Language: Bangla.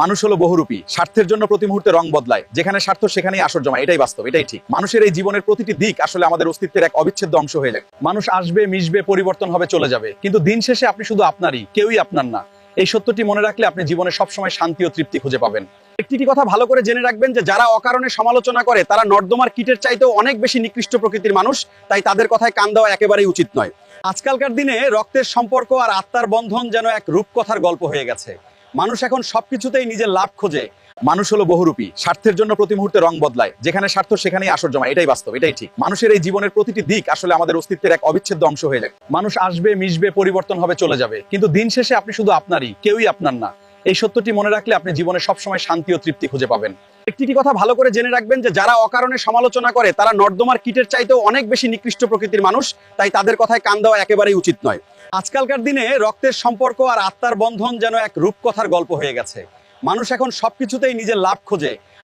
মানুষ হলো বহুরূপী, স্বার্থের জন্য প্রতি মুহূর্তে রং বদলায়, যেখানে স্বার্থ সেখানেই আসর জমা। এটাই বাস্তব, এটাই ঠিক। মানুষের এই জীবনের প্রতিটি দিক আসলে আমাদের অস্তিত্বের এক অবিচ্ছেদ্য অংশ হয়ে যায়। মানুষ আসবে, মিশবে, পরিবর্তন হবে, চলে যাবে, কিন্তু দিন শেষে আপনি শুধু আপনারই, কেউই আপনার না। এই সত্যটি মনে রাখলে আপনি জীবনে সবসময় শান্তি ও তৃপ্তি খুঁজে পাবেন। একটি কথা ভালো করে জেনে রাখবেন যে যারা অকারণে সমালোচনা করে তারা নর্দমার কীটের চাইতেও অনেক বেশি নিকৃষ্ট প্রকৃতির মানুষ। তাই তাদের কথায় কান দেওয়া একেবারেই উচিত নয়। আজকালকার দিনে রক্তের সম্পর্ক আর আত্মার বন্ধন যেন এক রূপকথার গল্প হয়ে গেছে। মানুষ এখন সবকিছুতেই নিজের লাভ খোঁজে। মানুষ হলো বহুরূপী, স্বার্থের জন্য প্রতি মুহূর্তে রং বদলায়, যেখানে স্বার্থ সেখানেই আসর জমা। এটাই বাস্তব, এটাই ঠিক। মানুষের এই জীবনের প্রতিটি দিক আসলে আমাদের অস্তিত্বের এক অবিচ্ছেদ্য অংশ হয়ে যায়। মানুষ আসবে, মিশবে, পরিবর্তন হবে, চলে যাবে, কিন্তু দিন শেষে আপনি শুধু আপনারই, কেউই আপনার না। এই সত্যটি মনে রাখলে আপনি জীবনে সবসময় শান্তি ও তৃপ্তি খুঁজে পাবেন। একটি কথা ভালো করে জেনে রাখবেন যে যারা অকারণে সমালোচনা করে তারা নর্দমার কীটের চাইতেও অনেক বেশি নিকৃষ্ট প্রকৃতির মানুষ। তাই তাদের কথায় কান দেওয়া একেবারেই উচিত নয়। আজকালকার দিনে রক্তের সম্পর্ক আর আত্মার বন্ধন যেন এক রূপকথার গল্প হয়ে গেছে। মানুষ এখন সবকিছুতেই নিজের লাভ খোঁজে।